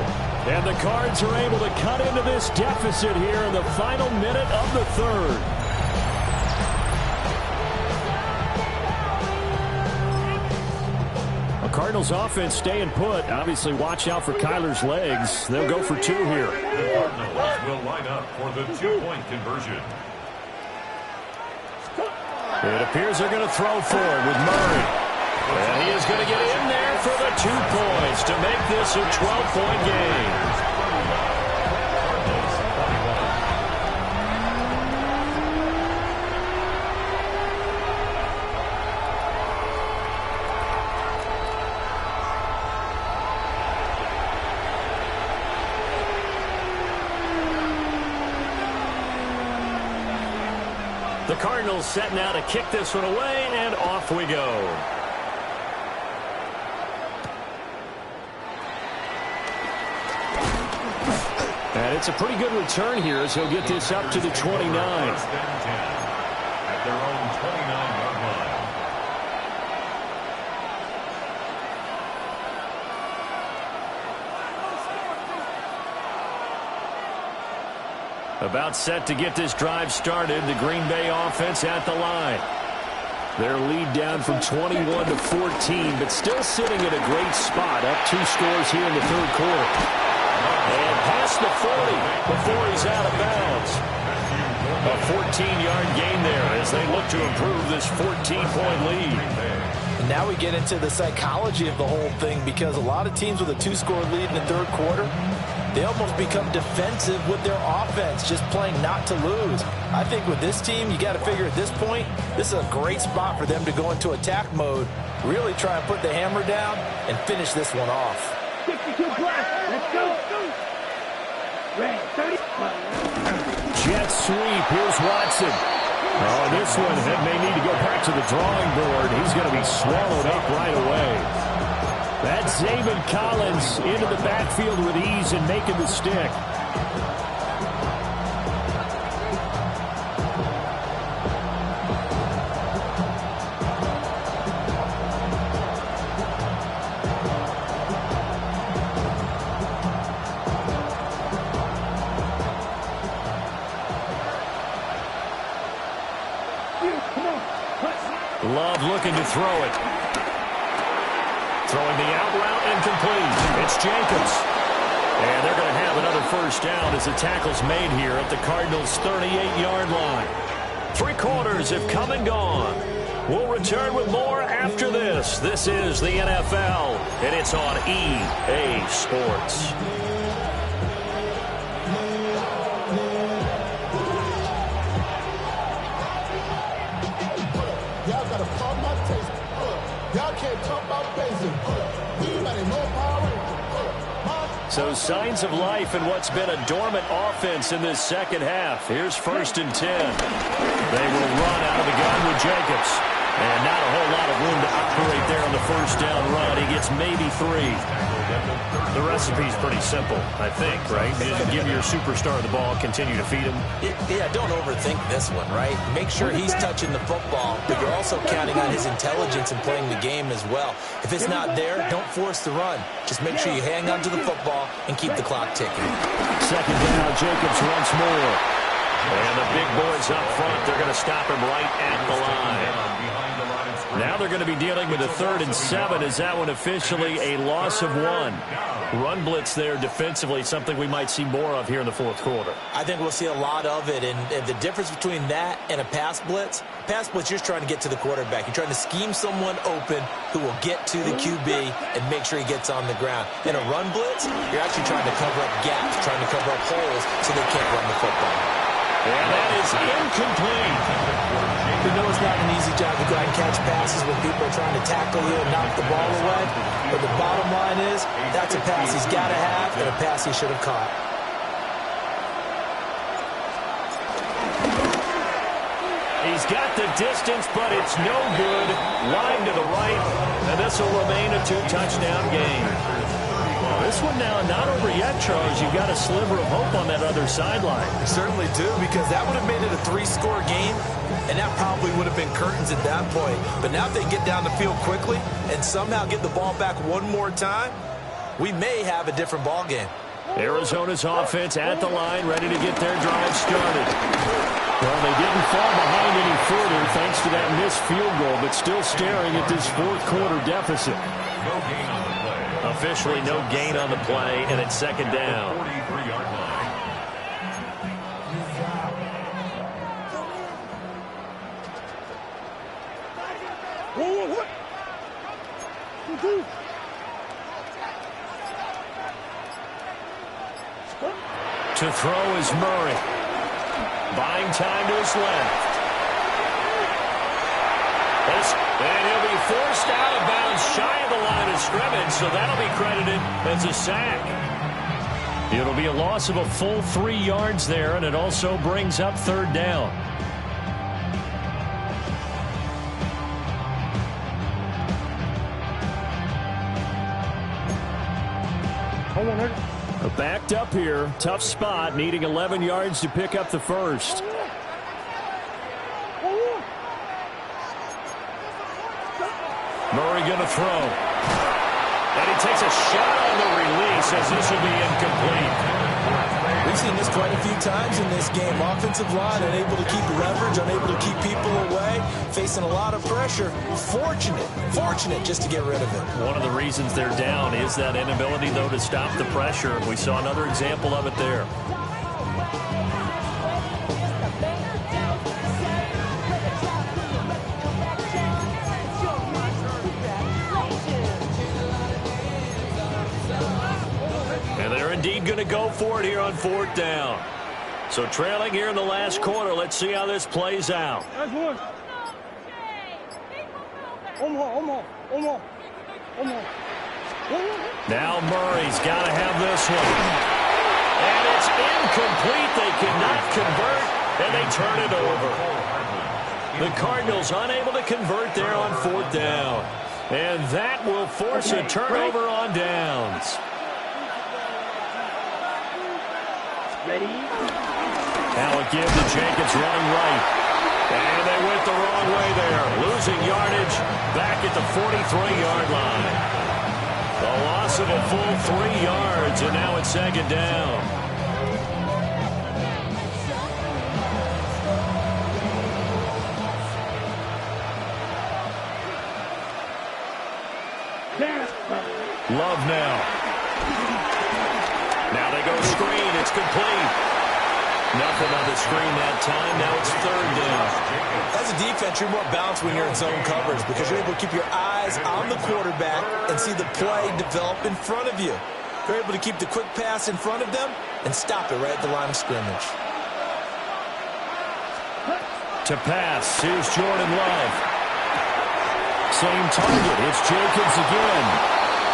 Speaker 2: And the Cards are able to cut into this deficit here in the final minute of the third. Cardinals offense staying put. Obviously, watch out for Kyler's legs. They'll go for two here.
Speaker 3: The Cardinals will line up for the two-point conversion.
Speaker 2: It appears they're going to throw for it with Murray. And he is going to get in there for the 2 points to make this a 12-point game. The Cardinals set now to kick this one away, and off we go. And it's a pretty good return here as he'll get this up to the 29.
Speaker 3: At their own 29-yard line.
Speaker 2: About set to get this drive started. The Green Bay offense at the line. Their lead down from 21 to 14, but still sitting at a great spot. Up 2 scores here in the third quarter. And past the 40 before he's out of bounds. A 14-yard gain there as they look to improve this 14-point lead.
Speaker 4: And now we get into the psychology of the whole thing because a lot of teams with a 2-score lead in the third quarter, they almost become defensive with their offense, just playing not to lose. I think with this team, you got to figure at this point, this is a great spot for them to go into attack mode, really try and put the hammer down and finish this one off.
Speaker 5: 62 plus. Let's go. Red 30.
Speaker 2: Jet sweep. Here's Watson. Oh, this one may need to go back to the drawing board. He's going to be swallowed up right away. That's Zaven Collins into the backfield with ease and making the stick. Love looking to throw it. Throwing the out route incomplete. It's Jacobs. And they're going to have another first down as the tackle's made here at the Cardinals' 38-yard line. 3 quarters have come and gone. We'll return with more after this. This is the NFL, and it's on EA Sports.
Speaker 6: Y'all got to pump my taste. Y'all can't talk about basic. Anybody more power?
Speaker 2: So signs of life in what's been a dormant offense in this second half. Here's 1st and 10. They will run out of the gun with Jacobs. first down run. He gets maybe 3.
Speaker 7: The recipe's pretty simple, I think, right? You just give your superstar the ball, continue to feed him.
Speaker 4: Yeah, don't overthink this one, right? Make sure he's touching the football, but you're also counting on his intelligence in playing the game as well. If it's not there, don't force the run. Just make sure you hang on to the football and keep the clock ticking.
Speaker 2: Second down, Jacobs once more.
Speaker 7: And the big boys up front, they're going to stop him right at the line.
Speaker 2: Now they're going to be dealing with a 3rd and 7. Is that one officially a loss of 1? Run blitz there defensively, something we might see more of here in the fourth quarter.
Speaker 4: I think we'll see a lot of it, and the difference between that and a pass blitz, you're just trying to get to the quarterback. You're trying to scheme someone open who will get to the QB and make sure he gets on the ground. In a run blitz, you're actually trying to cover up gaps, trying to cover up holes so they can't run the football.
Speaker 2: And that is incomplete.
Speaker 4: We know it's not an easy job to go out and catch passes when people are trying to tackle you and knock the ball away. But the bottom line is, that's a pass he's got to have and a pass he should have caught.
Speaker 2: He's got the distance, but it's no good. Line to the right, and this will remain a 2-touchdown game. This one now not over yet, Charles. You've got a sliver of hope on that other sideline.
Speaker 4: You certainly do, because that would have made it a 3-score game, and that probably would have been curtains at that point. But now if they get down the field quickly and somehow get the ball back one more time, we may have a different ball game.
Speaker 2: Arizona's offense at the line, ready to get their drive started. Well, they didn't fall behind any further thanks to that missed field goal, but still staring at this fourth quarter deficit.
Speaker 3: No gain on the play.
Speaker 2: Officially no gain on the play, and it's second down.
Speaker 3: 43-yard line.
Speaker 2: To throw is Murray. Buying time to his left. And he'll be forced out of bounds shy of the line of scrimmage, so that'll be credited as a sack. It'll be a loss of a full 3 yards there, and it also brings up third down. Backed up here, tough spot, needing 11 yards to pick up the first. Murray going to throw. And he takes a shot on the release as this will be incomplete.
Speaker 4: We've seen this quite a few times in this game. Offensive line unable to keep leverage, unable to keep people away, facing a lot of pressure. Fortunate just to get rid of it.
Speaker 2: One of the reasons they're down is that inability, though, to stop the pressure. We saw another example of it there. Indeed going to go for it here on fourth down. So trailing here in the last quarter. Let's see how this plays out. Now Murray's got to have this one. And it's incomplete. They cannot convert, and they turn it over. The Cardinals unable to convert there on fourth down. And that will force a turnover on downs.
Speaker 5: Ready?
Speaker 2: Now again to Jacobs running right. And they went the wrong way there. Losing yardage back at the 43-yard line. A loss of a full 3 yards, and now it's second down. Love now. Now they go screen. It's complete. Nothing on the screen that time. Now it's third down.
Speaker 4: As a defense, you're more balanced when you're in zone coverage because you're able to keep your eyes on the quarterback and see the play develop in front of you. You're able to keep the quick pass in front of them and stop it right at the line of scrimmage.
Speaker 2: To pass, here's Jordan Love. Same target. It's Jacobs again.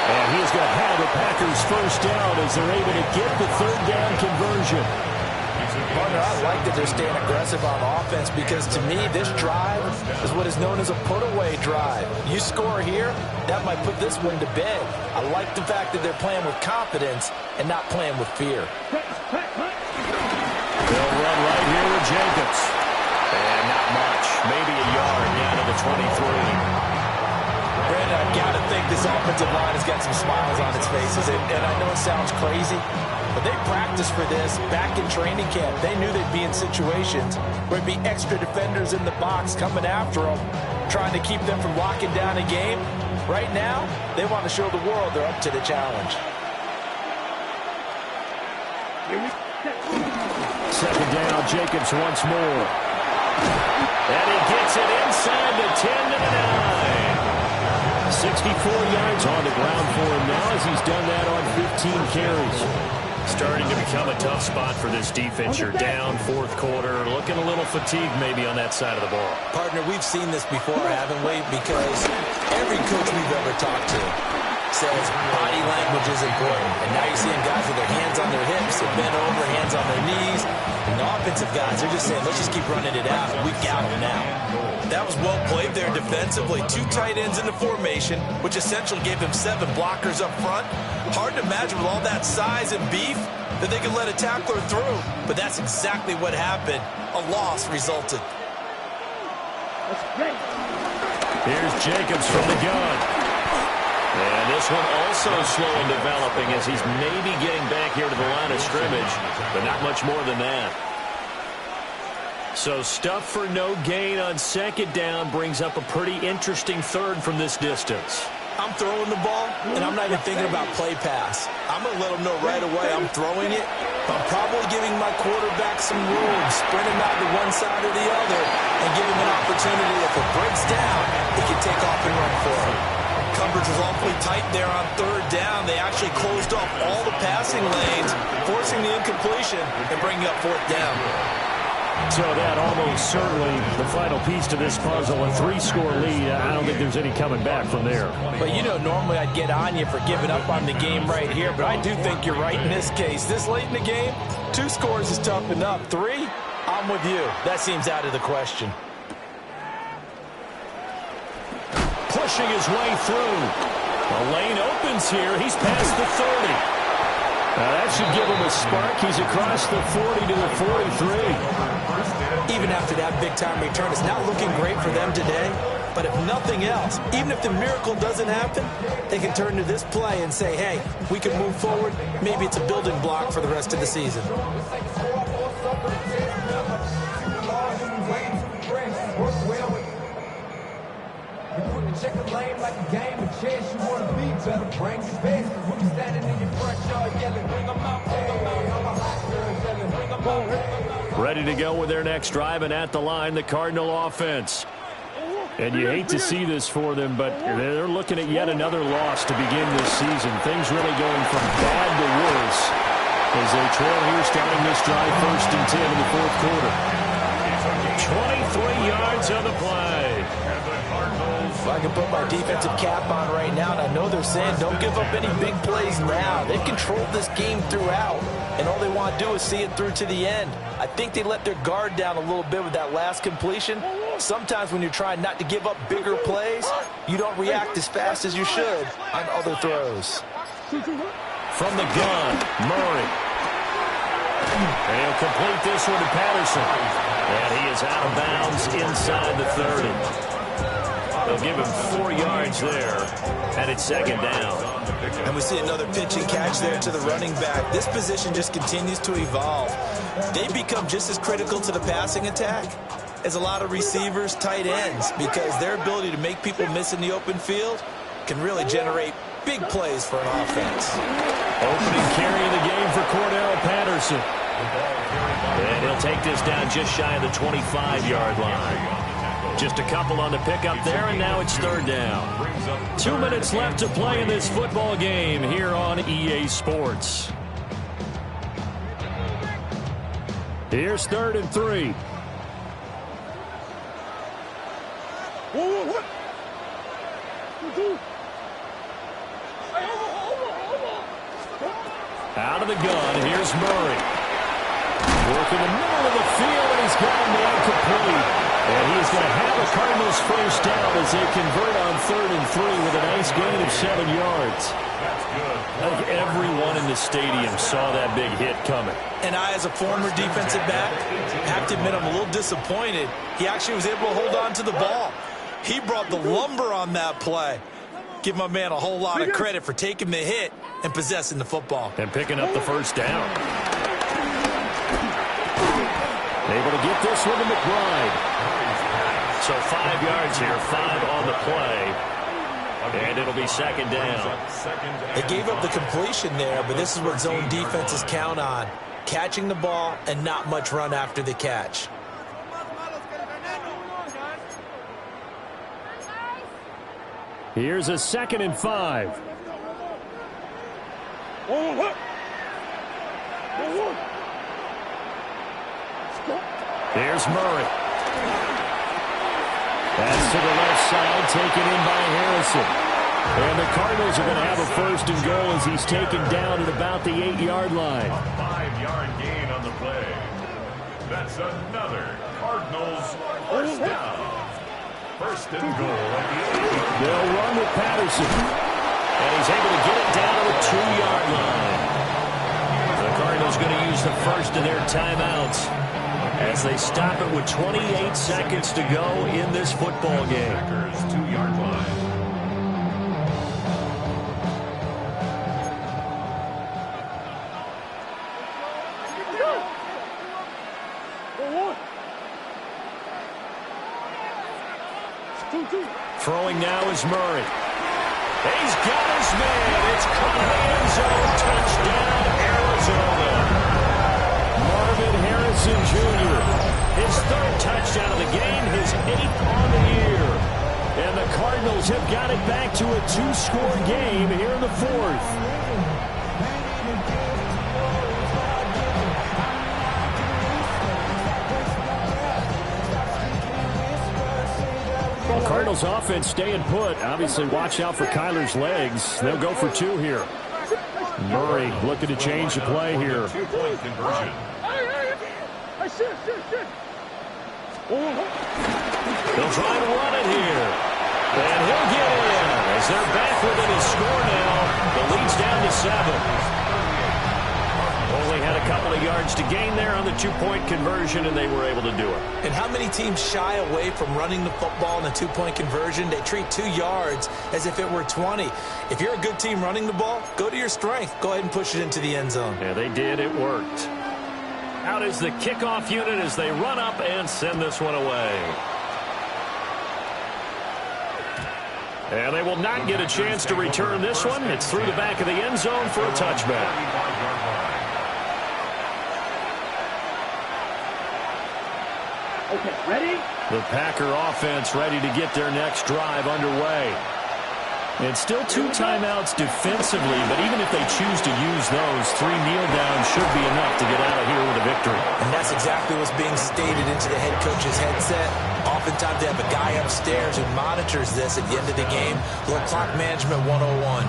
Speaker 2: And he's got half the Packers first down as they're able to get the third down conversion.
Speaker 4: Partner, I like that they're staying aggressive on offense because to me, this drive is what is known as a put-away drive. You score here, that might put this one to bed. I like the fact that they're playing with confidence and not playing with fear.
Speaker 2: They'll run right here with Jacobs. And not much. Maybe a yard down to the 23.
Speaker 4: Brandon, I've got to think this offensive line has got some smiles on its faces. And I know it sounds crazy, but they practiced for this back in training camp. They knew they'd be in situations where there'd be extra defenders in the box coming after them, trying to keep them from locking down a game. Right now, they want to show the world they're up to the challenge.
Speaker 2: Second down, Jacobs once more. And he gets it inside the 10 to the 9. 64 yards on the ground for him now as he's done that on 15 carries.
Speaker 7: Starting to become a tough spot for this defense. You're down fourth quarter, looking a little fatigued maybe on that side of the ball.
Speaker 4: Partner, we've seen this before, haven't we? Because every coach we've ever talked to says body language is important. And now you're seeing guys with their hands on their hips, they're bent over, hands on their knees. And the offensive guys, they're just saying, let's just keep running it out. We've got them now. That was well played there defensively. 2 tight ends in the formation, which essentially gave them 7 blockers up front. Hard to imagine with all that size and beef that they could let a tackler through. But that's exactly what happened. A loss resulted.
Speaker 2: Here's Jacobs from the gun. And this one also slow in developing as he's maybe getting back here to the line of scrimmage, but not much more than that. So stuff for no gain on second down brings up a pretty interesting third from this distance.
Speaker 4: I'm throwing the ball, and I'm not even thinking about play pass. I'm going to let them know right away I'm throwing it. I'm probably giving my quarterback some room, sprinting out to one side or the other, and give him an opportunity. If it breaks down, he can take off and run for it. Coverage was awfully tight there on third down. They actually closed off all the passing lanes, forcing the incompletion and bringing up fourth down.
Speaker 2: So that almost certainly the final piece to this puzzle, a 3-score lead. I don't think there's any coming back from there.
Speaker 4: But you know, normally I'd get on you for giving up on the game right here, but I do think you're right in this case. This late in the game, 2 scores is tough enough. 3, I'm with you. That seems out of the question.
Speaker 2: Pushing his way through. The lane opens here. He's past the 30. Now that should give him a spark. He's across the 40 to the 43.
Speaker 4: Even after that big-time return, it's not looking great for them today. But if nothing else, even if the miracle doesn't happen, they can turn to this play and say, hey, we can move forward. Maybe it's a building block for the rest of the season.
Speaker 1: Check the lane like a game of chess. You want to be better, bring your best. When you standing in your front yard yelling, bring them out, bring them out. I'm a hot girl yelling, bring them out.
Speaker 2: Ready to go with their next drive, and at the line, the Cardinal offense. And you hate to see this for them, but they're looking at yet another loss to begin this season. Things really going from bad to worse as they trail here starting this drive 1st and 10 in the fourth quarter. 23 yards on the play.
Speaker 4: If I can put my defensive cap on right now, and I know they're saying don't give up any big plays now. They've controlled this game throughout, and all they want to do is see it through to the end. I think they let their guard down a little bit with that last completion. Sometimes when you're trying not to give up bigger plays, you don't react as fast as you should on other throws.
Speaker 2: From the gun, Murray. And he'll complete this one to Patterson. And he is out of bounds inside the 30. They'll give him 4 yards there, and it's second down.
Speaker 4: And we see another pitch and catch there to the running back. This position just continues to evolve. They become just as critical to the passing attack as a lot of receivers, tight ends, because their ability to make people miss in the open field can really generate big plays for an offense.
Speaker 2: Opening carry of the game for Cordell Patterson. And he'll take this down just shy of the 25-yard line. Just a couple on the pickup there, and now it's third down. 2 minutes left to play in this football game here on EA Sports. Here's 3rd and 3. Out of the gun, here's Murray. Working the middle of the field, and he's got him there complete. And he's going to have a Cardinals first down as they convert on 3rd and 3 with a nice gain of 7 yards. I think everyone in the stadium saw that big hit coming.
Speaker 4: And I, as a former defensive back, have to admit I'm a little disappointed. He actually was able to hold on to the ball. He brought the lumber on that play. Give my man a whole lot of credit for taking the hit and possessing the football.
Speaker 2: And picking up the first down. Able to get this one to McBride. So 5 yards here, 5 on the play. And it'll be second down.
Speaker 4: They gave up the completion there, but this is what zone defenses count on. Catching the ball and not much run after the catch.
Speaker 2: Here's a 2nd and 5. Here's Murray. That's to the left side, taken in by Harrison. And the Cardinals are going to have a 1st and goal as he's taken down at about the 8-yard line.
Speaker 3: A 5-yard gain on the play. That's another Cardinals first down. 1st and goal at the 8.
Speaker 2: They'll run with Patterson. And he's able to get it down to the 2-yard line. The Cardinals going to use the first of their timeouts as they stop it with 28 seconds to go in this football game.
Speaker 3: Packers 2-yard line.
Speaker 2: Throwing now is Murray. He's got his man. It's caught in the end zone. Touchdown, Arizona. Marvin Harrison Jr. His 3rd touchdown of the game, his 8th on the year. And the Cardinals have got it back to a 2-score game here in the 4th. Cardinals offense staying put. Obviously, watch out for Kyler's legs. They'll go for 2 here. Murray looking to change the play here.
Speaker 3: 2-point conversion.
Speaker 2: They'll try to run it here. And he'll get in as they're back within his score now. The lead's down to 7. Only had a couple of yards to gain there on the 2-point conversion, and they were able to do it.
Speaker 4: And how many teams shy away from running the football in a 2-point conversion? They treat 2 yards as if it were 20. If you're a good team running the ball, go to your strength. Go ahead and push it into the end zone.
Speaker 2: Yeah, they did. It worked. Out is the kickoff unit as they run up and send this one away. And they will not get a chance to return this one. It's through the back of the end zone for a touchback.
Speaker 5: Okay, ready?
Speaker 2: The Packer offense ready to get their next drive underway. It's still 2 timeouts defensively, but even if they choose to use those, 3 kneel downs should be enough to get out of here with a victory.
Speaker 4: And that's exactly what's being stated into the head coach's headset. Oftentimes they have a guy upstairs who monitors this at the end of the game. A little clock management 101.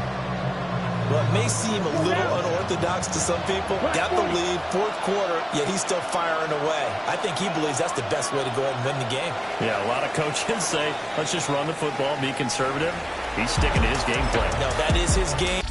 Speaker 4: Well, it may seem a little unorthodox to some people. Got the lead, 4th quarter, yet he's still firing away. I think he believes that's the best way to go ahead and win the game.
Speaker 2: Yeah, a lot of coaches say, let's just run the football, be conservative. He's sticking to his game plan.
Speaker 4: No, that is his game.